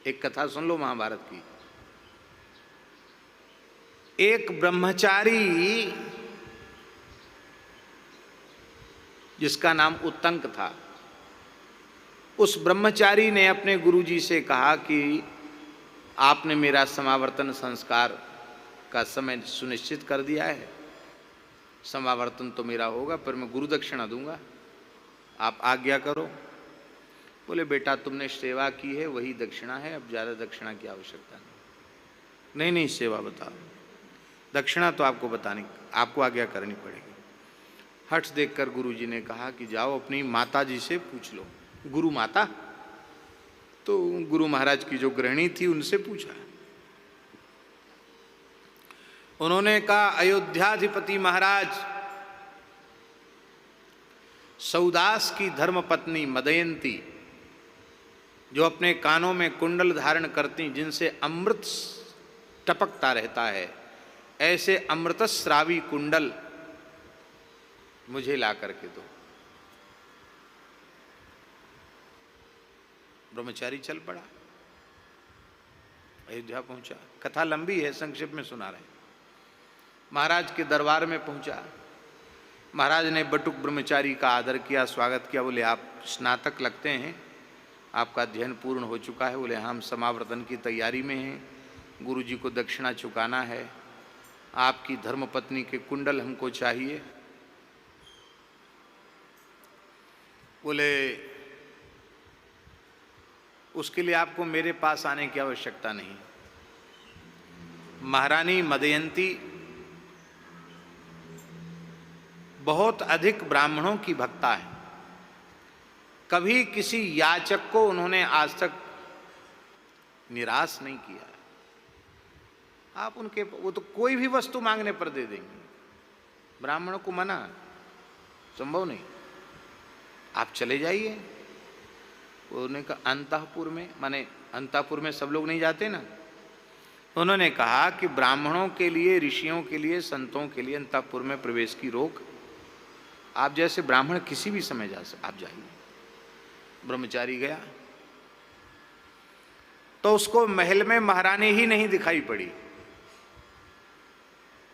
एक कथा सुन लो महाभारत की। एक ब्रह्मचारी जिसका नाम उत्तंक था, उस ब्रह्मचारी ने अपने गुरुजी से कहा कि आपने मेरा समावर्तन संस्कार का समय सुनिश्चित कर दिया है, समावर्तन तो मेरा होगा पर मैं गुरु दक्षिणा दूंगा, आप आज्ञा करो। बोले बेटा तुमने सेवा की है वही दक्षिणा है, अब ज़्यादा दक्षिणा की आवश्यकता नहीं। नहीं सेवा बताओ, दक्षिणा तो आपको बतानी, आपको आज्ञा करनी पड़ेगी। हठ देखकर गुरुजी ने कहा कि जाओ अपनी माता जी से पूछ लो। गुरु माता? तो गुरु महाराज की जो गृहिणी थी उनसे पूछा। उन्होंने कहा अयोध्याधिपति महाराज, सौदास की धर्मपत्नी मदयंती, जो अपने कानों में कुंडल धारण करती, जिनसे अमृत टपकता रहता है, ऐसे अमृतस्रावी कुंडल मुझे ला करके दो। ब्रह्मचारी चल पड़ा, अयोध्या पहुंचा। कथा लंबी है, संक्षेप में सुना रहे। महाराज के दरबार में पहुंचा। महाराज ने बटुक ब्रह्मचारी का आदर किया, स्वागत किया। बोले आप स्नातक लगते हैं, आपका अध्ययन पूर्ण हो चुका है? बोले हम समावर्तन की तैयारी में हैं, गुरुजी को दक्षिणा चुकाना है, आपकी धर्मपत्नी के कुंडल हमको चाहिए। बोले उसके लिए आपको मेरे पास आने की आवश्यकता नहीं। महारानी मदयंती बहुत अधिक ब्राह्मणों की भक्ता है, कभी किसी याचक को उन्होंने आज तक निराश नहीं किया। आप उनके, वो तो कोई भी वस्तु मांगने पर दे देंगे, ब्राह्मणों को मना संभव नहीं। आप चले जाइए। उन्होंने कहा अंतःपुर में, माने अंतःपुर में सब लोग नहीं जाते ना। उन्होंने कहा कि ब्राह्मणों के लिए, ऋषियों के लिए, संतों के लिए अंतःपुर में प्रवेश की रोक, आप जैसे ब्राह्मण किसी भी समय जा सकते, आप जाइए। ब्रह्मचारी गया तो उसको महल में महारानी ही नहीं दिखाई पड़ी।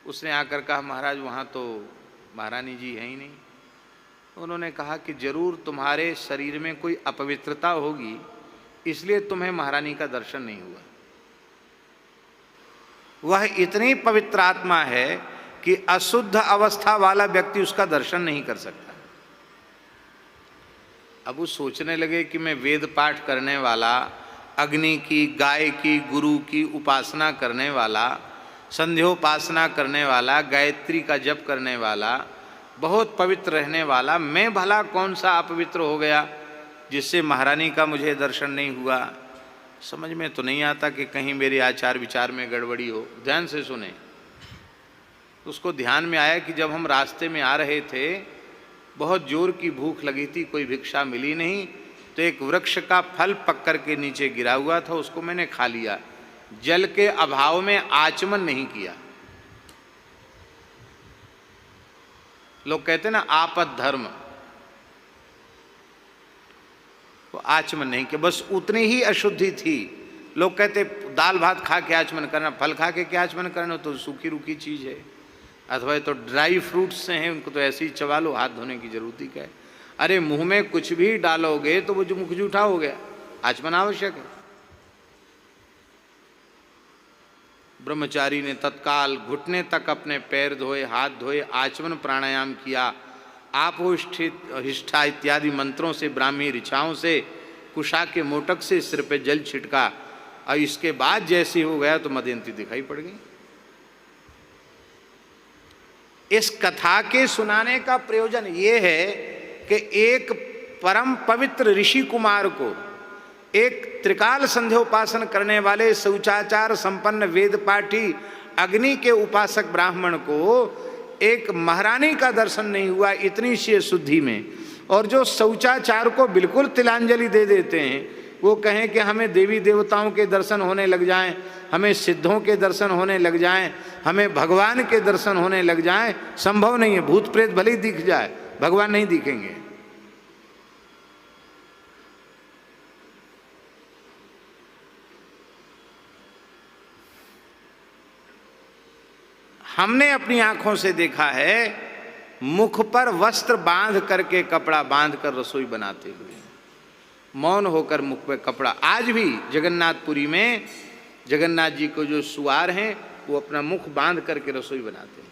उसने आकर कहा महाराज वहां तो महारानी जी है ही नहीं। उन्होंने कहा कि जरूर तुम्हारे शरीर में कोई अपवित्रता होगी, इसलिए तुम्हें महारानी का दर्शन नहीं हुआ। वह इतनी पवित्र आत्मा है कि अशुद्ध अवस्था वाला व्यक्ति उसका दर्शन नहीं कर सकता। अब वो सोचने लगे कि मैं वेद पाठ करने वाला, अग्नि की, गाय की, गुरु की उपासना करने वाला, संध्योपासना करने वाला, गायत्री का जप करने वाला, बहुत पवित्र रहने वाला, मैं भला कौन सा अपवित्र हो गया जिससे महारानी का मुझे दर्शन नहीं हुआ। समझ में तो नहीं आता कि कहीं मेरे आचार विचार में गड़बड़ी हो। ध्यान से सुने। उसको ध्यान में आया कि जब हम रास्ते में आ रहे थे, बहुत जोर की भूख लगी थी, कोई भिक्षा मिली नहीं, तो एक वृक्ष का फल पक कर के नीचे गिरा हुआ था, उसको मैंने खा लिया। जल के अभाव में आचमन नहीं किया। लोग कहते ना आपद धर्म, वो आचमन नहीं किया, बस उतनी ही अशुद्धि थी। लोग कहते दाल भात खा के आचमन करना, फल खा के क्या आचमन करना, तो सूखी रूखी चीज है, अथवा तो ड्राई फ्रूट्स से हैं, उनको तो ऐसे ही चबा लो, हाथ धोने की जरूरत ही क्या है। अरे मुंह में कुछ भी डालोगे तो वो जो मुख जूठा हो गया, आचमन आवश्यक है। ब्रह्मचारी ने तत्काल घुटने तक अपने पैर धोए, हाथ धोए, आचमन प्राणायाम किया। आप हिष्ठा इत्यादि मंत्रों से, ब्राह्मी ऋचाओं से, कुशा के मोटक से सिर पे जल छिटका, और इसके बाद जैसे हो गया तो मदयंती दिखाई पड़ गई। इस कथा के सुनाने का प्रयोजन ये है कि एक परम पवित्र ऋषि कुमार को, एक त्रिकाल संध्योपासन करने वाले शौचाचार संपन्न वेद पाठी अग्नि के उपासक ब्राह्मण को एक महारानी का दर्शन नहीं हुआ इतनी सी शुद्धि में। और जो शौचाचार को बिल्कुल तिलांजलि दे देते हैं, वो कहें कि हमें देवी देवताओं के दर्शन होने लग जाएं, हमें सिद्धों के दर्शन होने लग जाएं, हमें भगवान के दर्शन होने लग जाएं, संभव नहीं है। भूत प्रेत भले ही दिख जाए, भगवान नहीं दिखेंगे। हमने अपनी आंखों से देखा है मुख पर वस्त्र बांध करके, कपड़ा बांध कर रसोई बनाते हुए, मौन होकर मुख पर कपड़ा। आज भी जगन्नाथपुरी में जगन्नाथ जी को जो सुआर हैं वो अपना मुख बांध करके रसोई बनाते हैं,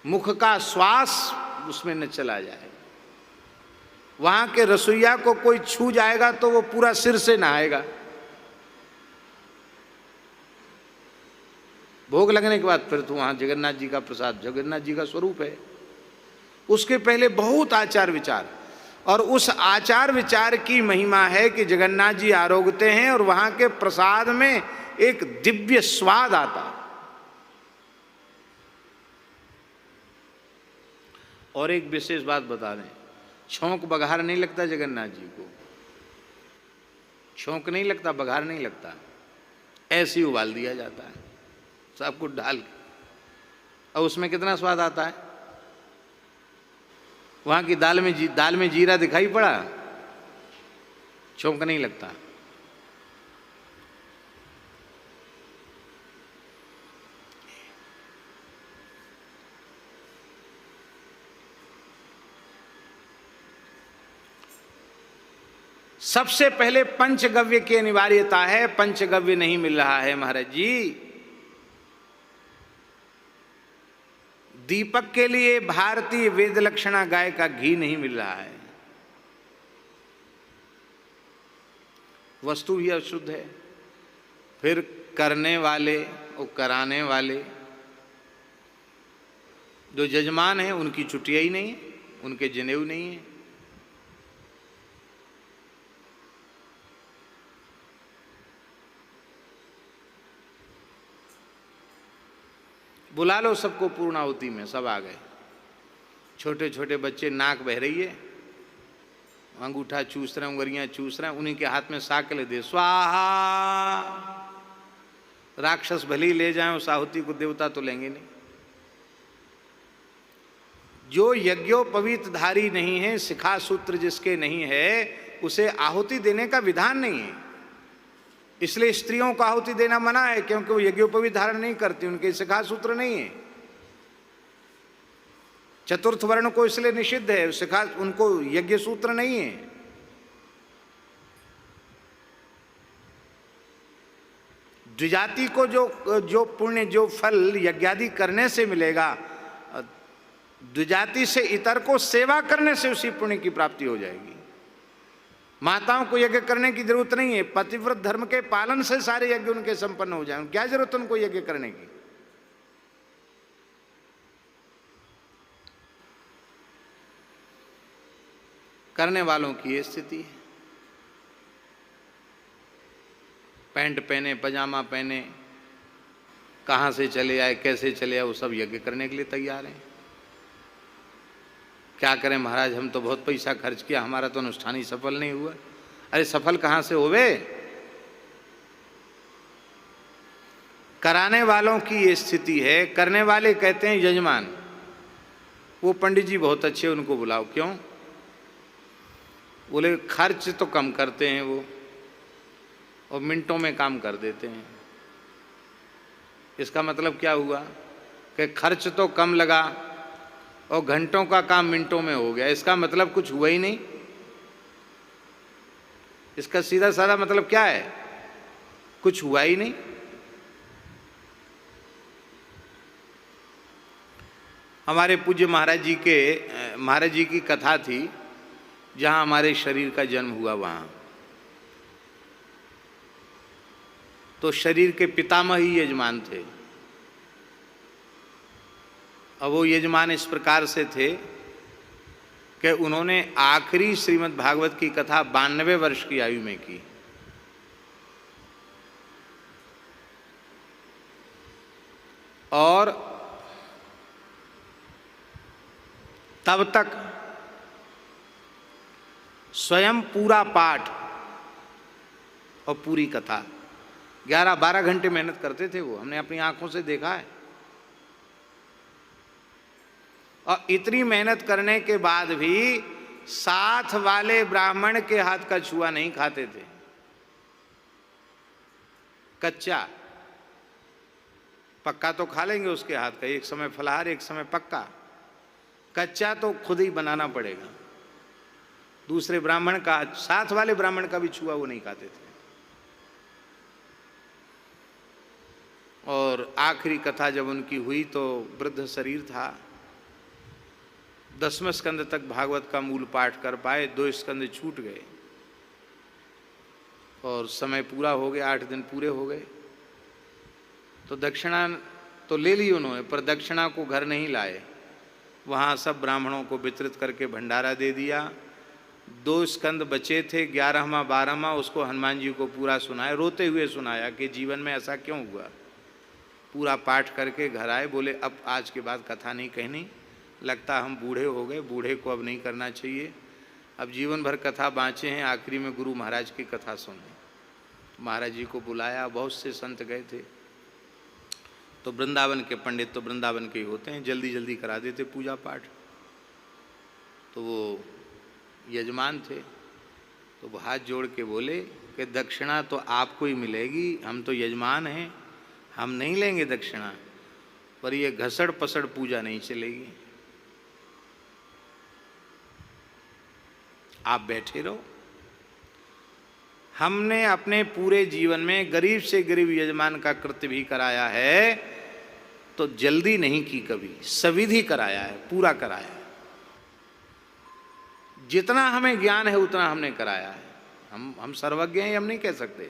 मुख का श्वास उसमें न चला जाए। वहां के रसोइया को कोई छू जाएगा तो वो पूरा सिर से नहाएगा। भोग लगने के बाद फिर तो वहां जगन्नाथ जी का प्रसाद, जगन्नाथ जी का स्वरूप है। उसके पहले बहुत आचार विचार, और उस आचार विचार की महिमा है कि जगन्नाथ जी आरोगते हैं और वहां के प्रसाद में एक दिव्य स्वाद आता। और एक विशेष बात बता दें, छौंक बघार नहीं लगता जगन्नाथ जी को, छौंक नहीं लगता, बघार नहीं लगता, ऐसे ही उबाल दिया जाता है सब कुछ डाल के। और उसमें कितना स्वाद आता है। वहां की दाल में जीरा दिखाई पड़ा, छौंक नहीं लगता। सबसे पहले पंचगव्य की अनिवार्यता है। पंचगव्य नहीं मिल रहा है महाराज जी। दीपक के लिए भारतीय वेद लक्षणा गाय का घी नहीं मिल रहा है। वस्तु भी अशुद्ध है। फिर करने वाले और कराने वाले जो जजमान हैं उनकी चुटिया ही नहीं है, उनके जनेऊ नहीं है। बुला लो सबको पूर्णाहुति में, सब आ गए। छोटे छोटे बच्चे, नाक बह रही है, अंगूठा चूस रहे हैं, उंगलियां चूस रहे हैं, उन्हीं के हाथ में साकले दे, स्वाहा। राक्षस भले ही ले जाएं उस आहुति को, देवता तो लेंगे नहीं। जो यज्ञोपवीतधारी नहीं है, शिखा सूत्र जिसके नहीं है, उसे आहुति देने का विधान नहीं है। इसलिए स्त्रियों को आहुति देना मना है, क्योंकि वो यज्ञोपवीत धारण नहीं करती, उनके शिखा सूत्र नहीं है। चतुर्थ वर्ण को इसलिए निषिद्ध है, शिखा, उनको यज्ञ सूत्र नहीं है। द्विजाति को जो पुण्य, जो फल यज्ञादि करने से मिलेगा, द्विजाति से इतर को सेवा करने से उसी पुण्य की प्राप्ति हो जाएगी। माताओं को यज्ञ करने की जरूरत नहीं है, पतिव्रत धर्म के पालन से सारे यज्ञ उनके संपन्न हो जाएं। क्या जरूरत उनको यज्ञ करने की। करने वालों की ये स्थिति है। पैंट पहने, पजामा पहने, कहां से चले आए, कैसे चले आए, वो सब यज्ञ करने के लिए तैयार हैं। क्या करें महाराज, हम तो बहुत पैसा खर्च किया, हमारा तो अनुष्ठान ही सफल नहीं हुआ। अरे सफल कहां से होवे। कराने वालों की ये स्थिति है। करने वाले कहते हैं यजमान, वो पंडित जी बहुत अच्छे, उनको बुलाओ। क्यों? बोले खर्च तो कम करते हैं वो, और मिनटों में काम कर देते हैं। इसका मतलब क्या हुआ कि खर्च तो कम लगा और घंटों का काम मिनटों में हो गया। इसका मतलब कुछ हुआ ही नहीं। इसका सीधा साधा मतलब क्या है? कुछ हुआ ही नहीं। हमारे पूज्य महाराज जी की कथा थी, जहां हमारे शरीर का जन्म हुआ वहां। तो शरीर के पितामह ही यजमान थे। अब वो यजमान इस प्रकार से थे कि उन्होंने आखिरी श्रीमद् भागवत की कथा 92 वर्ष की आयु में की। और तब तक स्वयं पूरा पाठ और पूरी कथा 11-12 घंटे मेहनत करते थे वो। हमने अपनी आंखों से देखा है। और इतनी मेहनत करने के बाद भी साथ वाले ब्राह्मण के हाथ का छुआ नहीं खाते थे। कच्चा पक्का तो खा लेंगे उसके हाथ का, एक समय फलाहार एक समय पक्का, कच्चा तो खुद ही बनाना पड़ेगा। दूसरे ब्राह्मण का, साथ वाले ब्राह्मण का भी छुआ वो नहीं खाते थे। और आखिरी कथा जब उनकी हुई तो वृद्ध शरीर था, 10वें स्कंद तक भागवत का मूल पाठ कर पाए, 2 स्कंद छूट गए और समय पूरा हो गया, 8 दिन पूरे हो गए। तो दक्षिणा तो ले ली उन्होंने, पर दक्षिणा को घर नहीं लाए, वहाँ सब ब्राह्मणों को वितरित करके भंडारा दे दिया। 2 स्कंद बचे थे, 11वां 12वां उसको हनुमान जी को पूरा सुनाया, रोते हुए सुनाया कि जीवन में ऐसा क्यों हुआ। पूरा पाठ करके घर आए, बोले अब आज के बाद कथा नहीं कहनी, लगता हम बूढ़े हो गए, बूढ़े को अब नहीं करना चाहिए, अब जीवन भर कथा बाँचे हैं, आखिरी में गुरु महाराज की कथा सुने। महाराज जी को बुलाया, बहुत से संत गए थे, तो वृंदावन के पंडित तो वृंदावन के ही होते हैं, जल्दी जल्दी करा देते पूजा पाठ। तो वो यजमान थे, तो वो हाथ जोड़ के बोले कि दक्षिणा तो आपको ही मिलेगी, हम तो यजमान हैं, हम नहीं लेंगे दक्षिणा, पर ये घसड़ पसड़ पूजा नहीं चलेगी, आप बैठे रहो। हमने अपने पूरे जीवन में गरीब से गरीब यजमान का कृत्य भी कराया है, तो जल्दी नहीं की कभी, सविधि कराया है, पूरा कराया है। जितना हमें ज्ञान है उतना हमने कराया है। हम सर्वज्ञ हैं हम नहीं कह सकते,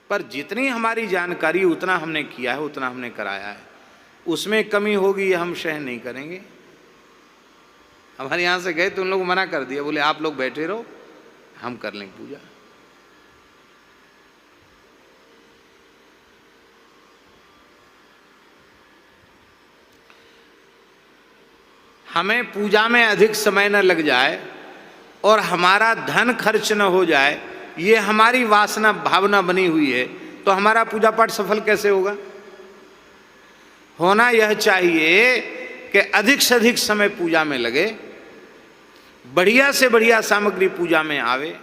पर जितनी हमारी जानकारी उतना हमने किया है, उतना हमने कराया है। उसमें कमी होगी ये हम सहन नहीं करेंगे। हमारे यहाँ से गए तो उन लोग मना कर दिया, बोले आप लोग बैठे रहो, हम कर लेंगे पूजा। हमें पूजा में अधिक समय न लग जाए और हमारा धन खर्च न हो जाए, ये हमारी वासना भावना बनी हुई है, तो हमारा पूजा पाठ सफल कैसे होगा। होना यह चाहिए कि अधिक से अधिक समय पूजा में लगे, बढ़िया से बढ़िया सामग्री पूजा में आवे,